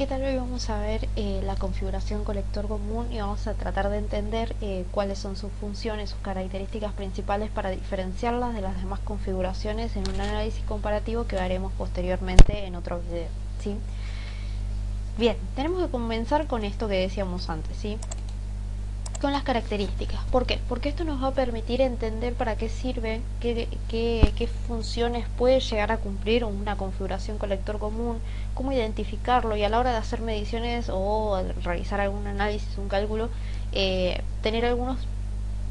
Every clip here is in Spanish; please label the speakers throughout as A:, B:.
A: ¿Qué tal? Hoy vamos a ver la configuración colector común y vamos a tratar de entender cuáles son sus funciones, sus características principales para diferenciarlas de las demás configuraciones en un análisis comparativo que haremos posteriormente en otro video, ¿sí? Bien, tenemos que comenzar con esto que decíamos antes, ¿sí? Con las características. ¿Por qué? Porque esto nos va a permitir entender para qué sirve, qué funciones puede llegar a cumplir una configuración colector común, cómo identificarlo y a la hora de hacer mediciones o realizar algún análisis, un cálculo, tener algunos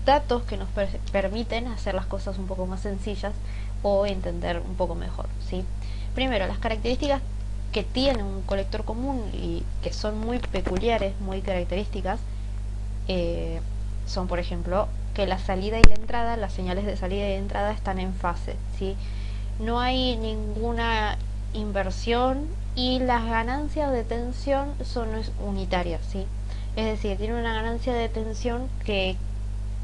A: datos que nos permiten hacer las cosas un poco más sencillas o entender un poco mejor, ¿sí? Primero, las características que tiene un colector común y que son muy peculiares, muy características, son, por ejemplo, que la salida y la entrada, las señales de salida y de entrada están en fase, ¿sí? No hay ninguna inversión y las ganancias de tensión son unitarias, ¿sí? Es decir, tiene una ganancia de tensión que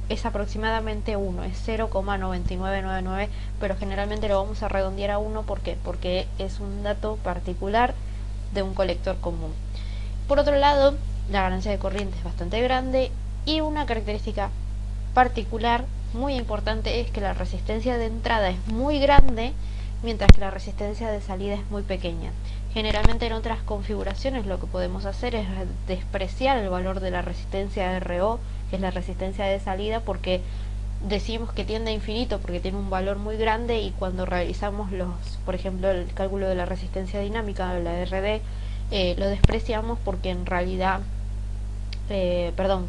A: es aproximadamente 1, es 0,9999, pero generalmente lo vamos a redondear a 1. ¿Por qué? Porque es un dato particular de un colector común. Por otro lado, la ganancia de corriente es bastante grande y una característica particular muy importante es que la resistencia de entrada es muy grande mientras que la resistencia de salida es muy pequeña. Generalmente en otras configuraciones lo que podemos hacer es despreciar el valor de la resistencia RO, que es la resistencia de salida, porque decimos que tiende a infinito porque tiene un valor muy grande, y cuando realizamos por ejemplo, el cálculo de la resistencia dinámica, la RD, lo despreciamos porque en realidad,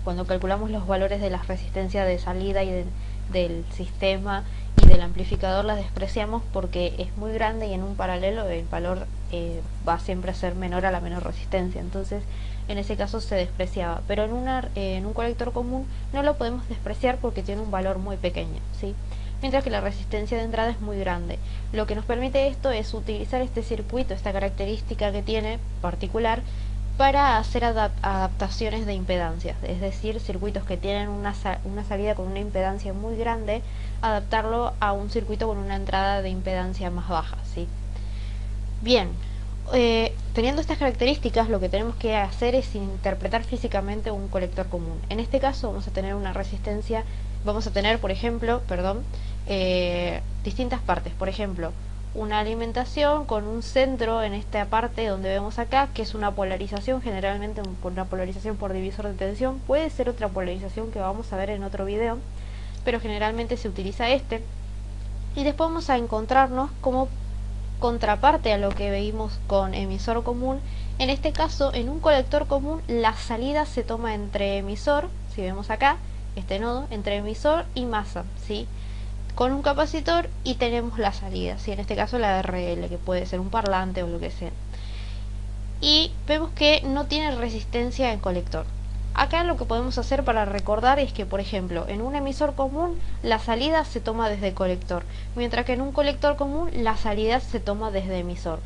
A: cuando calculamos los valores de la resistencia de salida y del sistema y del amplificador, las despreciamos porque es muy grande y en un paralelo el valor va siempre a ser menor a la menor resistencia. Entonces en ese caso se despreciaba, pero en un colector común no lo podemos despreciar porque tiene un valor muy pequeño, ¿sí? Mientras que la resistencia de entrada es muy grande. Lo que nos permite esto es utilizar este circuito, esta característica que tiene particular, para hacer adaptaciones de impedancias, es decir, circuitos que tienen una salida con una impedancia muy grande, adaptarlo a un circuito con una entrada de impedancia más baja, ¿sí? Bien, teniendo estas características, lo que tenemos que hacer es interpretar físicamente un colector común. En este caso vamos a tener una resistencia, vamos a tener, por ejemplo, distintas partes. Por ejemplo, una alimentación con un centro en esta parte donde vemos acá, que es una polarización, generalmente una polarización por divisor de tensión. Puede ser otra polarización que vamos a ver en otro video, pero generalmente se utiliza este. Y después vamos a encontrarnos como contraparte a lo que veíamos con emisor común. En este caso, en un colector común, la salida se toma entre emisor, si vemos acá, este nodo, entre emisor y masa, ¿sí? Con un capacitor, y tenemos la salida, ¿sí? En este caso la RL, que puede ser un parlante o lo que sea. Y vemos que no tiene resistencia en colector. Acá lo que podemos hacer para recordar es que, por ejemplo, en un emisor común la salida se toma desde colector, mientras que en un colector común la salida se toma desde emisor.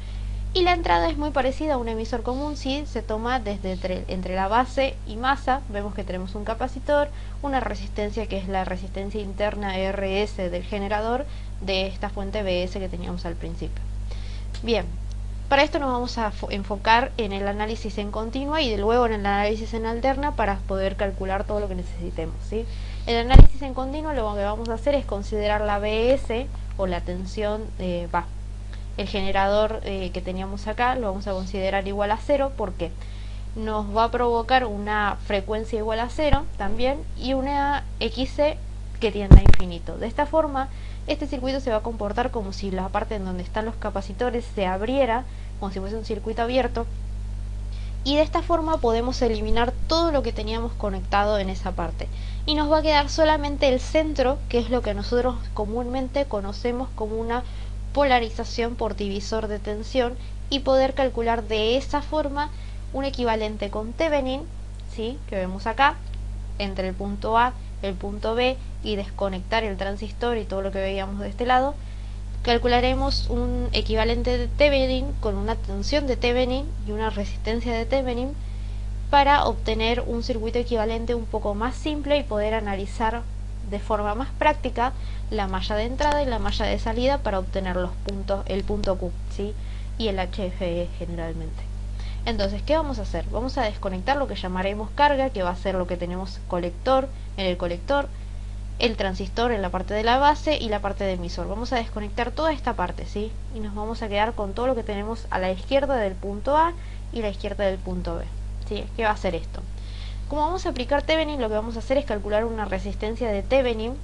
A: Y la entrada es muy parecida a un emisor común, sí, se toma desde entre la base y masa. Vemos que tenemos un capacitor, una resistencia que es la resistencia interna RS del generador de esta fuente BS que teníamos al principio. Bien, para esto nos vamos a enfocar en el análisis en continua y luego en el análisis en alterna para poder calcular todo lo que necesitemos, ¿sí? El análisis en continua, lo que vamos a hacer es considerar la BS o la tensión, el generador que teníamos acá, lo vamos a considerar igual a 0 porque nos va a provocar una frecuencia igual a 0 también y una XC que tiende a infinito. De esta forma, este circuito se va a comportar como si la parte en donde están los capacitores se abriera, como si fuese un circuito abierto, y de esta forma podemos eliminar todo lo que teníamos conectado en esa parte y nos va a quedar solamente el centro, que es lo que nosotros comúnmente conocemos como una polarización por divisor de tensión, y poder calcular de esa forma un equivalente con Thevenin, ¿sí? Que vemos acá entre el punto A, el punto B, y desconectar el transistor y todo lo que veíamos de este lado. Calcularemos un equivalente de Thevenin con una tensión de Thevenin y una resistencia de Thevenin para obtener un circuito equivalente un poco más simple y poder analizar de forma más práctica la malla de entrada y la malla de salida para obtener los puntos, el punto Q, ¿sí? Y el HFE generalmente. Entonces, ¿qué vamos a hacer? Vamos a desconectar lo que llamaremos carga, que va a ser lo que tenemos colector en el colector, el transistor en la parte de la base y la parte de emisor. Vamos a desconectar toda esta parte, ¿sí? Y nos vamos a quedar con todo lo que tenemos a la izquierda del punto A y la izquierda del punto B, ¿sí? ¿Qué va a hacer esto? Como vamos a aplicar Thevenin, lo que vamos a hacer es calcular una resistencia de Thevenin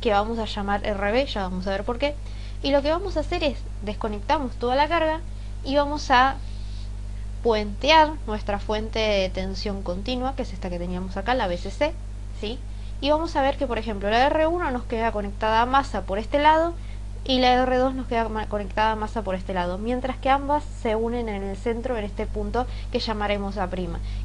A: que vamos a llamar RB, ya vamos a ver por qué. Y lo que vamos a hacer es desconectamos toda la carga y vamos a puentear nuestra fuente de tensión continua, que es esta que teníamos acá, la BCC, ¿sí? Y vamos a ver que, por ejemplo, la R1 nos queda conectada a masa por este lado y la R2 nos queda conectada a masa por este lado, mientras que ambas se unen en el centro, en este punto que llamaremos A'.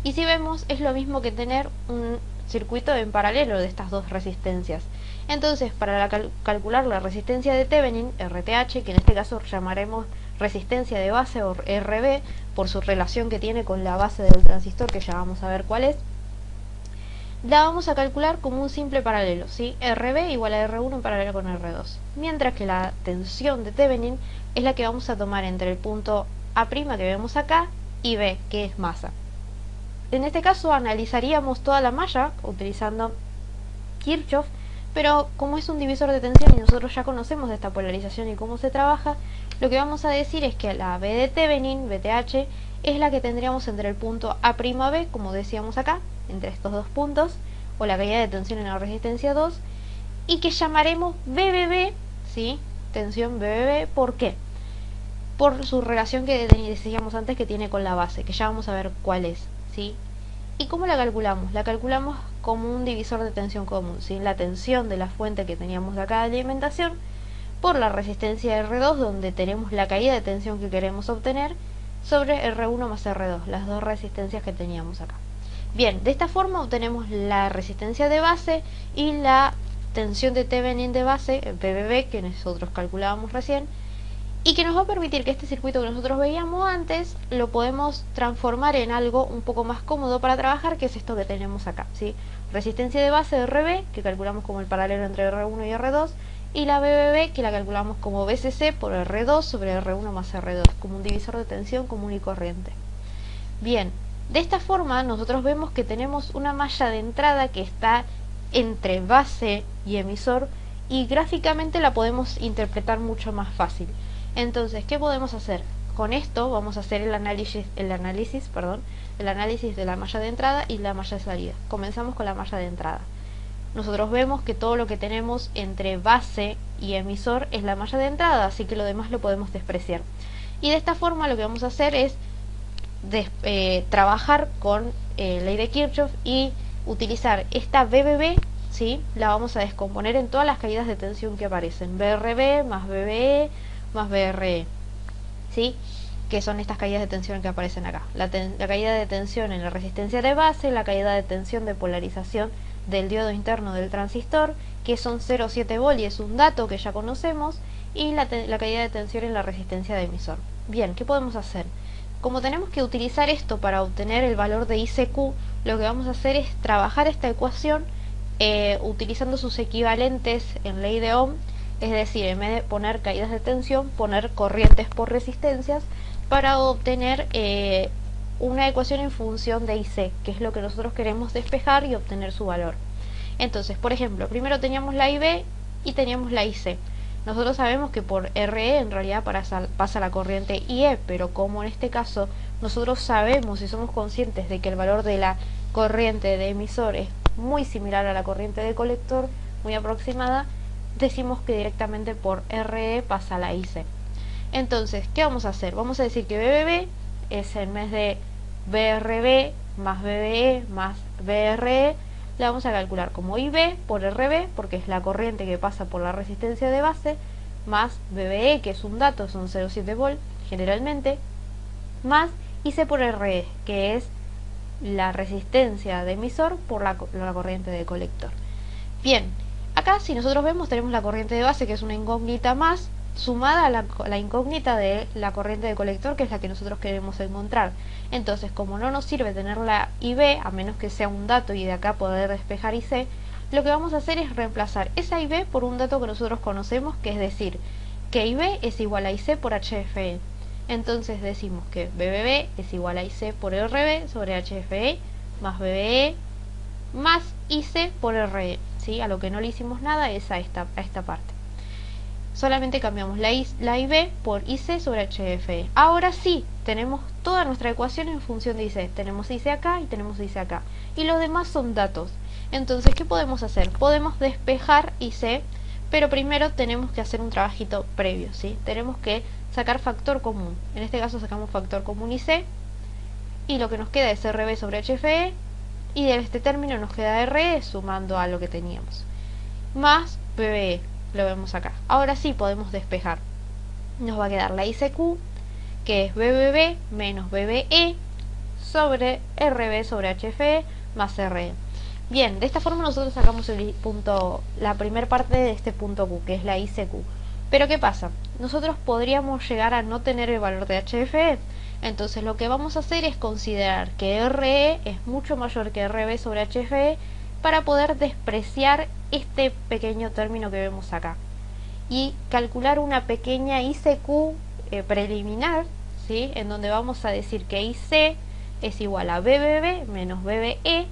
A: Y si vemos, es lo mismo que tener un circuito en paralelo de estas dos resistencias. Entonces, para calcular la resistencia de Thevenin, RTH, que en este caso llamaremos resistencia de base o RB, por su relación que tiene con la base del transistor, que ya vamos a ver cuál es, la vamos a calcular como un simple paralelo, ¿sí? RB igual a R1 en paralelo con R2. Mientras que la tensión de Thevenin es la que vamos a tomar entre el punto A' que vemos acá y B, que es masa. En este caso analizaríamos toda la malla utilizando Kirchhoff, pero como es un divisor de tensión y nosotros ya conocemos de esta polarización y cómo se trabaja, lo que vamos a decir es que la B de Thevenin, BTH, es la que tendríamos entre el punto A'B, como decíamos acá, entre estos dos puntos, o la caída de tensión en la resistencia 2, y que llamaremos BBB, ¿sí? Tensión BBB, ¿por qué? Por su relación que decíamos antes que tiene con la base, que ya vamos a ver cuál es, ¿sí? ¿Y cómo la calculamos? La calculamos como un divisor de tensión común, ¿sí? La tensión de la fuente que teníamos de acá de alimentación por la resistencia R2, donde tenemos la caída de tensión que queremos obtener, sobre R1 más R2, las dos resistencias que teníamos acá. Bien, de esta forma obtenemos la resistencia de base y la tensión de Thevenin de base, BBB, que nosotros calculábamos recién, y que nos va a permitir que este circuito que nosotros veíamos antes lo podemos transformar en algo un poco más cómodo para trabajar, que es esto que tenemos acá, ¿sí? Resistencia de base RB, que calculamos como el paralelo entre R1 y R2, y la BBB, que la calculamos como BCC por R2 sobre R1 más R2, como un divisor de tensión común y corriente. Bien, de esta forma nosotros vemos que tenemos una malla de entrada que está entre base y emisor, y gráficamente la podemos interpretar mucho más fácil. Entonces, ¿qué podemos hacer? Con esto vamos a hacer el análisis de la malla de entrada y la malla de salida. Comenzamos con la malla de entrada. Nosotros vemos que todo lo que tenemos entre base y emisor es la malla de entrada, así que lo demás lo podemos despreciar. Y de esta forma lo que vamos a hacer es trabajar con ley de Kirchhoff y utilizar esta BBB, ¿sí? La vamos a descomponer en todas las caídas de tensión que aparecen, BRB más BBE más BRE, ¿sí? Que son estas caídas de tensión que aparecen acá. La caída de tensión en la resistencia de base, la caída de tensión de polarización del diodo interno del transistor, que son 0,7 volt y es un dato que ya conocemos, y la caída de tensión en la resistencia de emisor. Bien, ¿qué podemos hacer? Como tenemos que utilizar esto para obtener el valor de ICQ, lo que vamos a hacer es trabajar esta ecuación utilizando sus equivalentes en ley de Ohm, es decir, en vez de poner caídas de tensión, poner corrientes por resistencias para obtener una ecuación en función de IC, que es lo que nosotros queremos despejar y obtener su valor. Entonces, por ejemplo, primero teníamos la IB y teníamos la IC. Nosotros sabemos que por RE en realidad pasa la corriente IE, pero como en este caso nosotros sabemos y somos conscientes de que el valor de la corriente de emisor es muy similar a la corriente de colector, muy aproximada, decimos que directamente por RE pasa la IC. Entonces, ¿qué vamos a hacer? Vamos a decir que BBB es en vez de BRB más BBE más BRE, la vamos a calcular como IB por RB, porque es la corriente que pasa por la resistencia de base, más BBE, que es un dato, son 0,7 volt generalmente, más IC por RE, que es la resistencia de emisor por la corriente de colector. Bien, acá si nosotros vemos tenemos la corriente de base, que es una incógnita más, sumada a la incógnita de la corriente de colector, que es la que nosotros queremos encontrar. Entonces, como no nos sirve tener la IB, a menos que sea un dato y de acá poder despejar IC, lo que vamos a hacer es reemplazar esa IB por un dato que nosotros conocemos, que es decir, que IB es igual a IC por HFE. Entonces decimos que BBB es igual a IC por RB sobre HFE más BBE más IC por RE, ¿sí? A lo que no le hicimos nada es a esta parte. Solamente cambiamos la IB por IC sobre HFE. Ahora sí, tenemos toda nuestra ecuación en función de IC. Tenemos IC acá y tenemos IC acá. Y los demás son datos. Entonces, ¿qué podemos hacer? Podemos despejar IC, pero primero tenemos que hacer un trabajito previo, ¿sí? Tenemos que sacar factor común. En este caso sacamos factor común IC. Y lo que nos queda es RB sobre HFE. Y de este término nos queda RE sumando a lo que teníamos. Más BBE. Lo vemos acá. Ahora sí podemos despejar. Nos va a quedar la ICQ, que es BBB menos BBE sobre RB sobre HFE más RE. Bien, de esta forma nosotros sacamos el punto, la primera parte de este punto Q, que es la ICQ. Pero ¿qué pasa? Nosotros podríamos llegar a no tener el valor de HFE. Entonces lo que vamos a hacer es considerar que RE es mucho mayor que RB sobre HFE para poder despreciar este pequeño término que vemos acá y calcular una pequeña ICQ preliminar, ¿sí? En donde vamos a decir que IC es igual a BBB menos BBE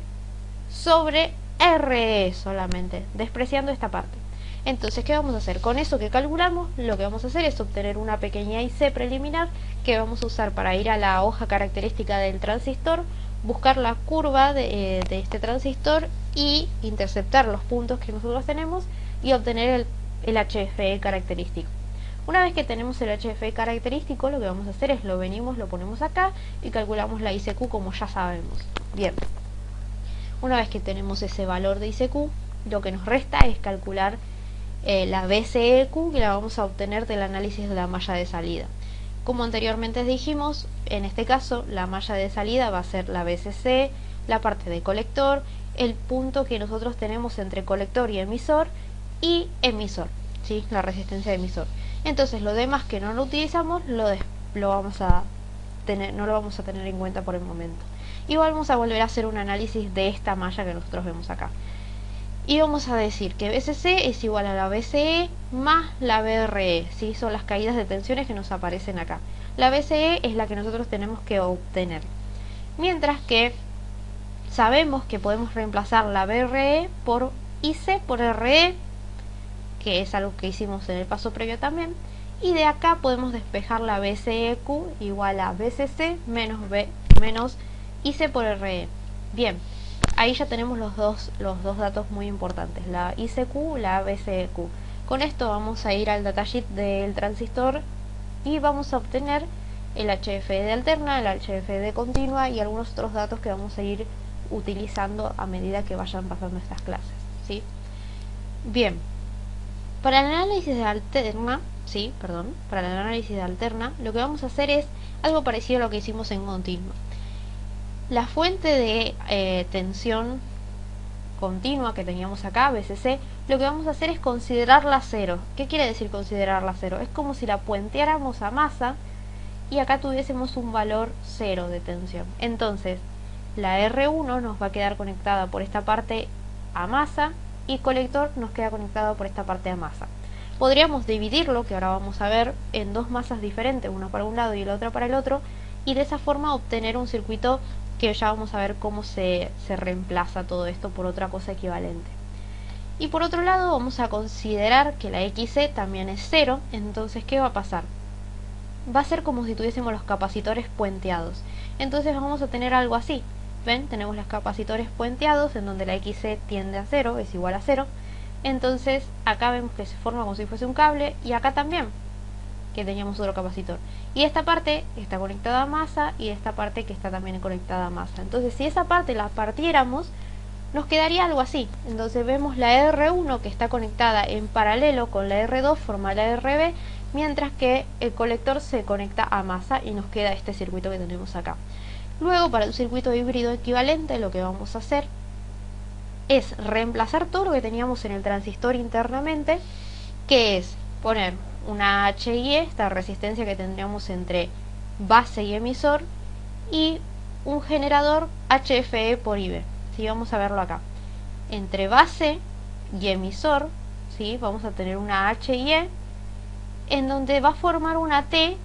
A: sobre RE solamente, despreciando esta parte. Entonces, ¿qué vamos a hacer? Con eso que calculamos, lo que vamos a hacer es obtener una pequeña IC preliminar que vamos a usar para ir a la hoja característica del transistor, buscar la curva de este transistor y interceptar los puntos que nosotros tenemos y obtener el HFE característico. Una vez que tenemos el HFE característico, lo que vamos a hacer es lo ponemos acá y calculamos la ICQ como ya sabemos. Bien, una vez que tenemos ese valor de ICQ, lo que nos resta es calcular la BCEQ, que la vamos a obtener del análisis de la malla de salida. Como anteriormente dijimos, en este caso la malla de salida va a ser la BCC, la parte de colector, el punto que nosotros tenemos entre colector y emisor, ¿sí? La resistencia de emisor. Entonces lo demás que no lo utilizamos no lo vamos a tener en cuenta por el momento. Y vamos a volver a hacer un análisis de esta malla que nosotros vemos acá. Y vamos a decir que BCC es igual a la BCE más la BRE, ¿sí? Son las caídas de tensiones que nos aparecen acá. La BCE es la que nosotros tenemos que obtener. Mientras que sabemos que podemos reemplazar la BRE por IC por RE, que es algo que hicimos en el paso previo también. Y de acá podemos despejar la BCEQ igual a BCC menos IC por RE. Bien. Ahí ya tenemos los dos datos muy importantes, la ICQ, la BCEQ. Con esto vamos a ir al datasheet del transistor y vamos a obtener el HFE de alterna, el HFE de continua y algunos otros datos que vamos a ir utilizando a medida que vayan pasando estas clases, ¿sí? Bien, para el análisis de alterna, lo que vamos a hacer es algo parecido a lo que hicimos en continua. La fuente de tensión continua que teníamos acá, BCC, lo que vamos a hacer es considerarla cero. ¿Qué quiere decir considerarla cero? Es como si la puenteáramos a masa y acá tuviésemos un valor cero de tensión. Entonces, la R1 nos va a quedar conectada por esta parte a masa y colector nos queda conectado por esta parte a masa. Podríamos dividirlo, que ahora vamos a ver, en dos masas diferentes, una para un lado y la otra para el otro, y de esa forma obtener un circuito que ya vamos a ver cómo se reemplaza todo esto por otra cosa equivalente. Y por otro lado vamos a considerar que la XC también es cero. Entonces, ¿qué va a pasar? Va a ser como si tuviésemos los capacitores puenteados. Entonces vamos a tener algo así. ¿Ven? Tenemos los capacitores puenteados en donde la XC tiende a 0, es igual a 0. Entonces acá vemos que se forma como si fuese un cable y acá también, que teníamos otro capacitor. Y esta parte está conectada a masa y esta parte que está también conectada a masa. Entonces si esa parte la partiéramos, nos quedaría algo así. Entonces vemos la R1 que está conectada en paralelo con la R2, forma la RB, mientras que el colector se conecta a masa y nos queda este circuito que tenemos acá. Luego, para un circuito híbrido equivalente, lo que vamos a hacer es reemplazar todo lo que teníamos en el transistor internamente, que es poner una HIE, esta resistencia que tendríamos entre base y emisor, y un generador HFE por IB. ¿Sí? Vamos a verlo acá. Entre base y emisor, ¿sí? Vamos a tener una HIE en donde va a formar una T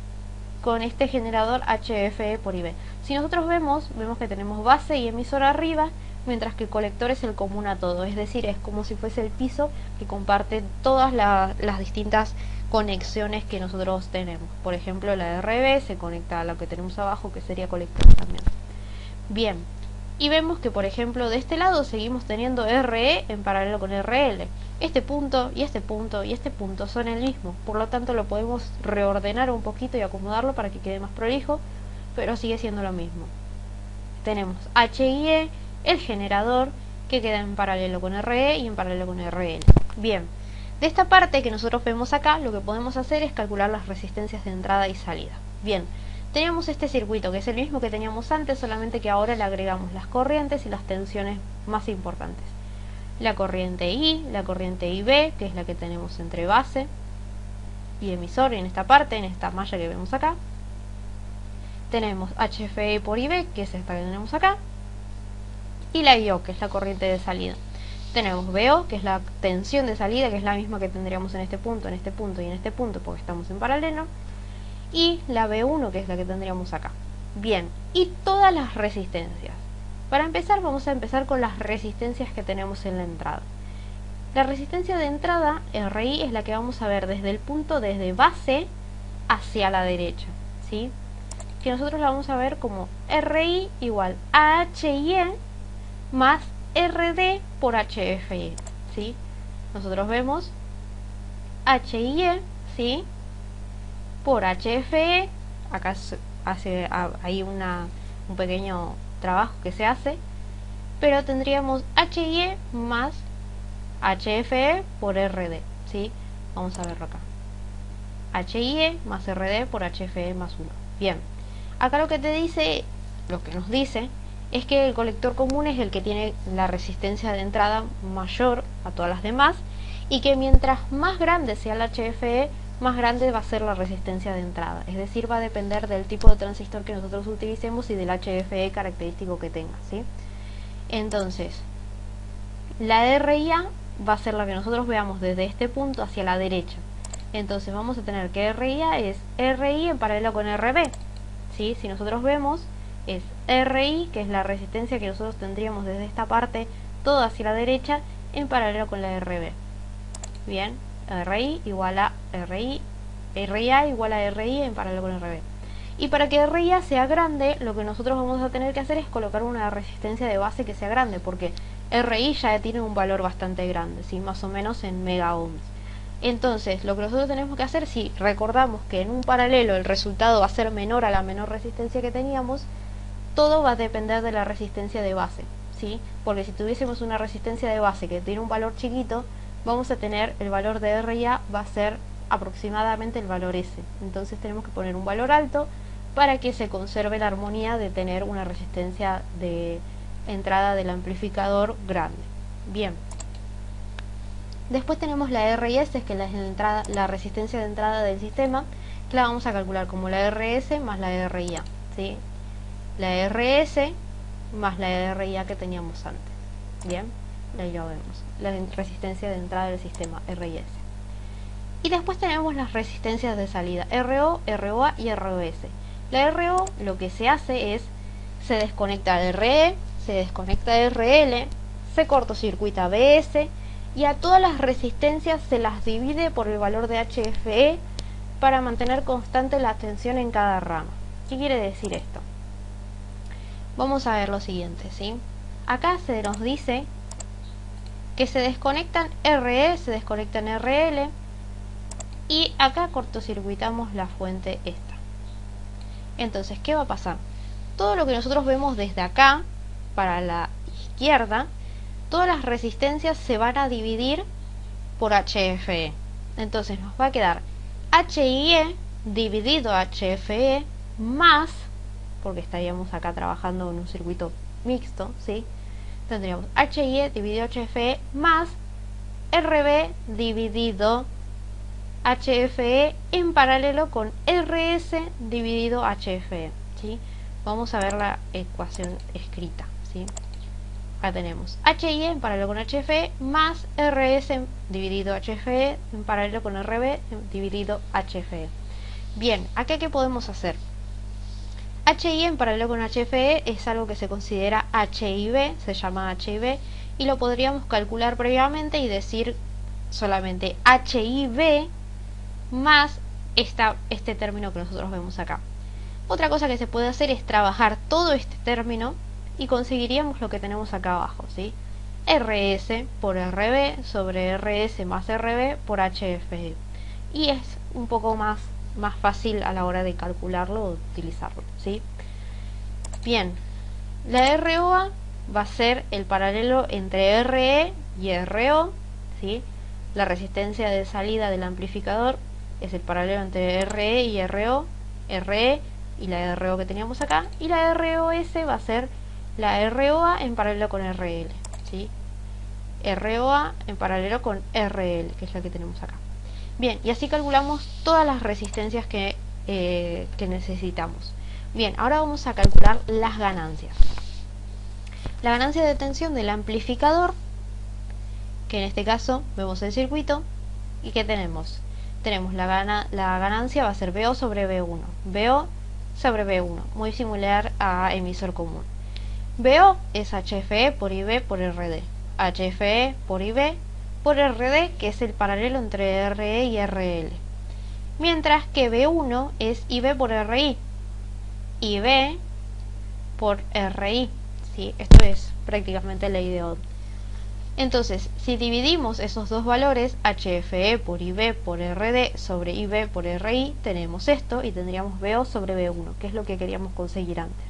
A: con este generador HFE por IB. Si nosotros vemos que tenemos base y emisor arriba, mientras que el colector es el común a todo, es decir, es como si fuese el piso que comparte todas las distintas conexiones que nosotros tenemos. Por ejemplo, la RB se conecta a lo que tenemos abajo, que sería colector también. Bien, y vemos que por ejemplo de este lado seguimos teniendo RE en paralelo con RL. Este punto y este punto y este punto son el mismo, por lo tanto lo podemos reordenar un poquito y acomodarlo para que quede más prolijo, pero sigue siendo lo mismo. Tenemos H y E, el generador, que queda en paralelo con RE y en paralelo con RL. Bien, de esta parte que nosotros vemos acá, lo que podemos hacer es calcular las resistencias de entrada y salida. Bien, teníamos este circuito que es el mismo que teníamos antes, solamente que ahora le agregamos las corrientes y las tensiones más importantes. La corriente I, la corriente IB, que es la que tenemos entre base y emisor en esta parte, en esta malla que vemos acá. Tenemos HFE por IB, que es esta que tenemos acá. Y la IO, que es la corriente de salida. Tenemos BO, que es la tensión de salida, que es la misma que tendríamos en este punto y en este punto, porque estamos en paralelo. Y la B1, que es la que tendríamos acá. Bien, y todas las resistencias. Para empezar, vamos a empezar con las resistencias que tenemos en la entrada. La resistencia de entrada, RI, es la que vamos a ver desde el punto, desde base hacia la derecha, ¿sí? Que nosotros la vamos a ver como RI igual a HIE más RD por HFE, ¿sí? Nosotros vemos HIE, ¿sí? Por HFE, acá hay un pequeño trabajo que se hace, pero tendríamos HIE más HFE por RD, ¿sí? Vamos a verlo acá. HIE más RD por HFE más 1. Bien, acá lo que nos dice es que el colector común es el que tiene la resistencia de entrada mayor a todas las demás, y que mientras más grande sea el HFE, más grande va a ser la resistencia de entrada, es decir, va a depender del tipo de transistor que nosotros utilicemos y del HFE característico que tenga, ¿sí? Entonces, la RIA va a ser la que nosotros veamos desde este punto hacia la derecha. Entonces vamos a tener que RIA es RI en paralelo con RB, ¿sí? Si nosotros vemos, es RI, que es la resistencia que nosotros tendríamos desde esta parte, todo hacia la derecha, en paralelo con la RB. Bien, RI igual a RI, RIA igual a RI en paralelo con RB. Y para que RIA sea grande, lo que nosotros vamos a tener que hacer es colocar una resistencia de base que sea grande, porque RI ya tiene un valor bastante grande, ¿sí? Más o menos en mega ohms. Entonces, lo que nosotros tenemos que hacer, si recordamos que en un paralelo el resultado va a ser menor a la menor resistencia que teníamos, todo va a depender de la resistencia de base, ¿sí? Porque si tuviésemos una resistencia de base que tiene un valor chiquito, vamos a tener el valor de RIA va a ser aproximadamente el valor S. Entonces tenemos que poner un valor alto para que se conserve la armonía de tener una resistencia de entrada del amplificador grande. Bien. Después tenemos la RS, que es la resistencia de entrada del sistema, que la vamos a calcular como la RS más la RIA, ¿sí? La RS más la RIA que teníamos antes. Bien, ahí lo vemos, la resistencia de entrada del sistema, RIS. Y después tenemos las resistencias de salida, RO, ROA y ROS. La RO lo que se hace es, se desconecta de RE, se desconecta de RL, se cortocircuita BS, y a todas las resistencias se las divide por el valor de HFE para mantener constante la tensión en cada rama. ¿Qué quiere decir esto? Vamos a ver lo siguiente, ¿sí? Acá se nos dice que se desconectan RE, se desconectan RL, y acá cortocircuitamos la fuente esta. Entonces, ¿qué va a pasar? Todo lo que nosotros vemos desde acá para la izquierda, todas las resistencias se van a dividir por HFE. Entonces nos va a quedar HIE dividido HFE más, porque estaríamos acá trabajando en un circuito mixto, ¿sí? Tendríamos HIE dividido HFE más RB dividido HFE en paralelo con RS dividido HFE, ¿sí? Vamos a ver la ecuación escrita, ¿sí? Acá tenemos HIE en paralelo con HFE más RS dividido HFE en paralelo con RB dividido HFE. Bien, acá ¿qué podemos hacer? HI en paralelo con HFE es algo que se considera HIB, se llama HIB, y lo podríamos calcular previamente y decir solamente HIB más este término que nosotros vemos acá. Otra cosa que se puede hacer es trabajar todo este término y conseguiríamos lo que tenemos acá abajo, ¿sí? RS por RB sobre RS más RB por HFE. Y es un poco más fácil a la hora de calcularlo o utilizarlo, ¿sí? Bien, la ROA va a ser el paralelo entre RE y RO, ¿sí? La resistencia de salida del amplificador es el paralelo entre RE y RO, RE y la RO que teníamos acá, y la ROS va a ser la ROA en paralelo con RL, ¿sí? ROA en paralelo con RL, que es la que tenemos acá. Bien, y así calculamos todas las resistencias que necesitamos. Bien, ahora vamos a calcular las ganancias. La ganancia de tensión del amplificador, que en este caso vemos el circuito, y ¿qué tenemos? Tenemos la ganancia va a ser BO sobre B1. BO sobre B1, muy similar a emisor común. BO es HFE por IB por RD. HFE por IB por RD, que es el paralelo entre RE y RL. Mientras que B1 es IB por RI. IB por RI. ¿Sí? Esto es prácticamente ley de Ohm. Entonces, si dividimos esos dos valores, HFE por IB por RD sobre IB por RI, tenemos esto y tendríamos BO sobre B1, que es lo que queríamos conseguir antes.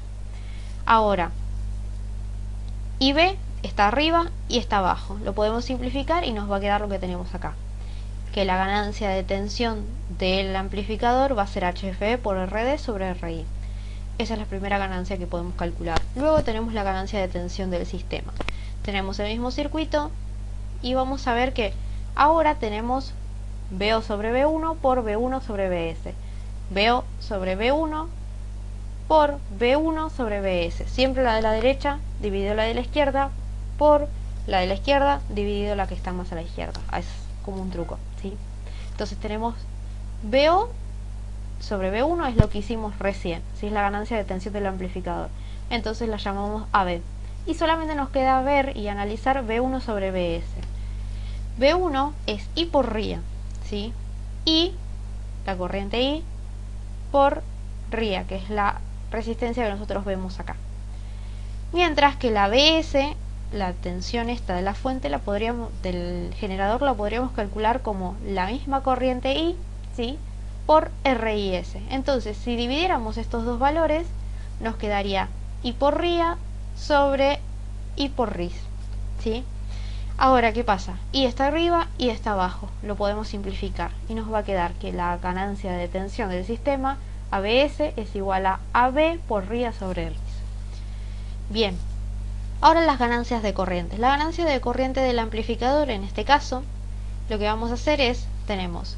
A: Ahora, IB está arriba y está abajo. Lo podemos simplificar y nos va a quedar lo que tenemos acá. Que la ganancia de tensión del amplificador va a ser HFE por RD sobre RI. Esa es la primera ganancia que podemos calcular. Luego tenemos la ganancia de tensión del sistema. Tenemos el mismo circuito y vamos a ver que ahora tenemos BO sobre B1 por B1 sobre BS. BO sobre B1 por B1 sobre BS. Siempre la de la derecha dividido la de la izquierda por la de la izquierda dividido la que está más a la izquierda. Es como un truco, ¿sí? Entonces tenemos BO sobre B1 es lo que hicimos recién, ¿sí? Es la ganancia de tensión del amplificador. Entonces la llamamos AB. Y solamente nos queda ver y analizar B1 sobre BS. B1 es I por RIA, ¿sí? I, la corriente I, por RIA, que es la resistencia que nosotros vemos acá. Mientras que la BS, la tensión esta de la fuente, del generador, la podríamos calcular como la misma corriente I, ¿sí? Por RIS. Entonces, si dividiéramos estos dos valores, nos quedaría I por RIA sobre I por RIS, ¿sí? Ahora, ¿qué pasa? I está arriba y está abajo. Lo podemos simplificar y nos va a quedar que la ganancia de tensión del sistema ABS es igual a AB por RIA sobre RIS. Bien, ahora las ganancias de corriente. La ganancia de corriente del amplificador, en este caso, lo que vamos a hacer es, tenemos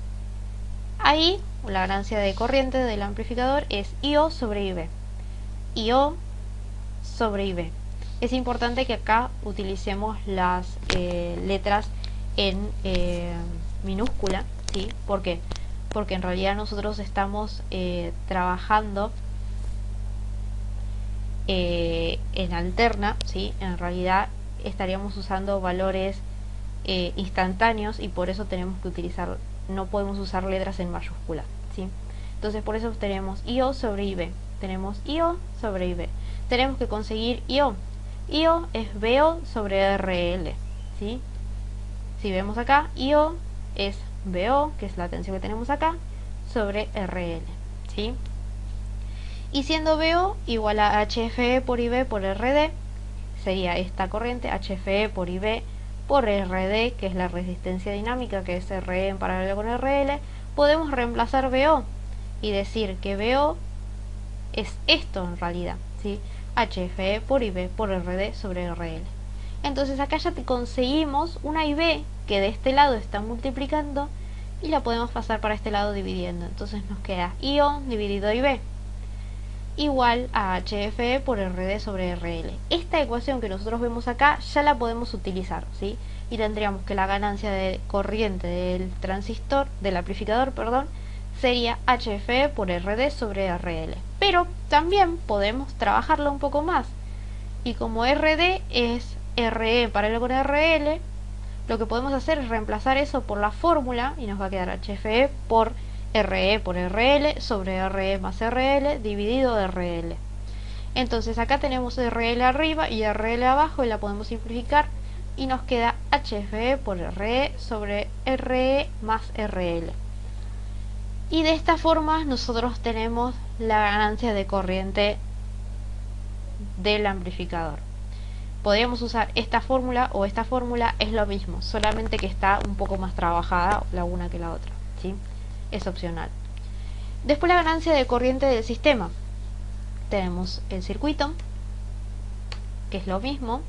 A: ahí, la ganancia de corriente del amplificador es IO sobre IB. IO sobre IB. Es importante que acá utilicemos las letras en minúscula, ¿sí? ¿Por qué? Porque en realidad nosotros estamos trabajando en alterna, ¿sí? En realidad estaríamos usando valores instantáneos y por eso tenemos que utilizar, no podemos usar letras en mayúscula, ¿sí? Entonces por eso tenemos IO sobre IB. Tenemos IO sobre IB. Tenemos que conseguir IO. IO es BO sobre RL, ¿sí? Si vemos acá, IO es BO, que es la tensión que tenemos acá, sobre RL, ¿sí? Y siendo BO igual a HFE por IB por RD, sería esta corriente HFE por IB por RD, que es la resistencia dinámica, que es RE en paralelo con RL, podemos reemplazar BO y decir que BO es esto en realidad, ¿sí? HFE por IB por RD sobre RL. Entonces acá ya conseguimos una IB que de este lado está multiplicando y la podemos pasar para este lado dividiendo. Entonces nos queda IO dividido IB igual a HFE por RD sobre RL. Esta ecuación que nosotros vemos acá ya la podemos utilizar, ¿sí? Y tendríamos que la ganancia de corriente del transistor, del amplificador, perdón, sería HFE por RD sobre RL. Pero también podemos trabajarlo un poco más. Y como RD es RE paralelo con RL, lo que podemos hacer es reemplazar eso por la fórmula y nos va a quedar HFE por RE por RL sobre RE más RL dividido de RL. Entonces acá tenemos RL arriba y RL abajo y la podemos simplificar y nos queda HFE por RE sobre RE más RL. Y de esta forma nosotros tenemos la ganancia de corriente del amplificador. Podríamos usar esta fórmula o esta fórmula, es lo mismo, solamente que está un poco más trabajada la una que la otra, ¿sí? Es opcional. Después la ganancia de corriente del sistema. Tenemos el circuito, que es lo mismo,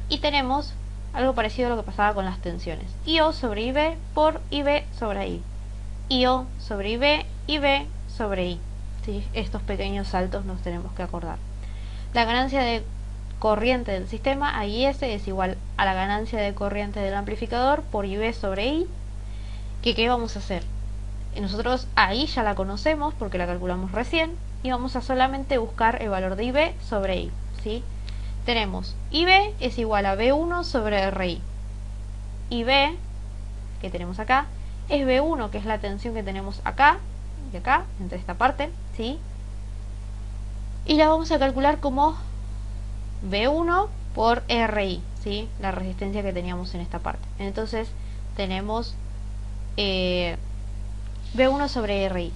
A: y tenemos algo parecido a lo que pasaba con las tensiones. IO sobre IB por IB sobre I. IO sobre IB, IB sobre I. ¿Sí? Estos pequeños saltos nos tenemos que acordar. La ganancia de corriente del sistema, AIS, es igual a la ganancia de corriente del amplificador por IB sobre I. ¿Qué vamos a hacer? Nosotros ahí ya la conocemos porque la calculamos recién y vamos a solamente buscar el valor de IB sobre I, ¿sí? Tenemos IB es igual a B1 sobre RI. IB, que tenemos acá, es B1, que es la tensión que tenemos acá y acá, entre esta parte, ¿sí? Y la vamos a calcular como B1 por RI, ¿sí? La resistencia que teníamos en esta parte. Entonces tenemos B1 sobre RI.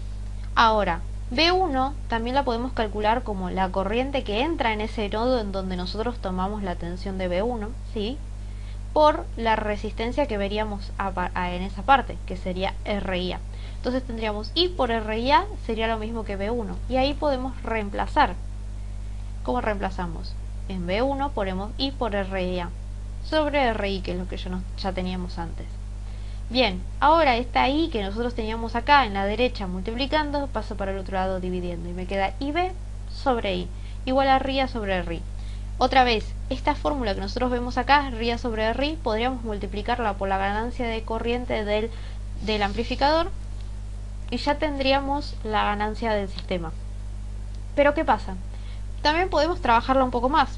A: Ahora, B1 también la podemos calcular como la corriente que entra en ese nodo en donde nosotros tomamos la tensión de B1, ¿sí? Por la resistencia que veríamos en esa parte, que sería RIA. Entonces tendríamos I por RIA sería lo mismo que B1. Y ahí podemos reemplazar. ¿Cómo reemplazamos? En B1 ponemos I por RIA sobre RI, que es lo que ya teníamos antes. Bien, ahora esta I que nosotros teníamos acá en la derecha multiplicando, paso para el otro lado dividiendo y me queda IB sobre I igual a RIA sobre RI. Otra vez, esta fórmula que nosotros vemos acá, RIA sobre RI, podríamos multiplicarla por la ganancia de corriente del amplificador y ya tendríamos la ganancia del sistema. Pero ¿qué pasa? También podemos trabajarla un poco más.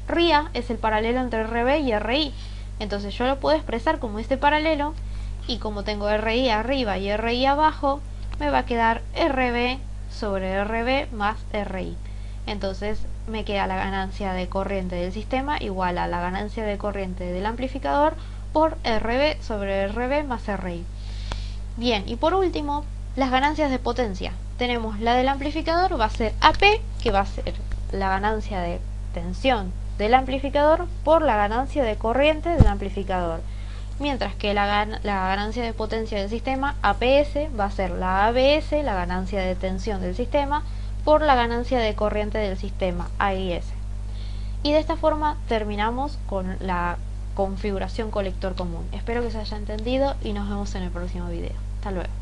A: RIA es el paralelo entre RB y RI. Entonces yo lo puedo expresar como este paralelo y como tengo RI arriba y RI abajo, me va a quedar RB sobre RB más RI. Entonces me queda la ganancia de corriente del sistema igual a la ganancia de corriente del amplificador por RB sobre RB más RI. Bien, y por último, las ganancias de potencia. Tenemos la del amplificador, va a ser AP, que va a ser la ganancia de tensión del amplificador por la ganancia de corriente del amplificador, mientras que la ganancia de potencia del sistema APS va a ser la ABS, la ganancia de tensión del sistema, por la ganancia de corriente del sistema AIS. Y de esta forma terminamos con la configuración colector común. Espero que se haya entendido y nos vemos en el próximo video. Hasta luego.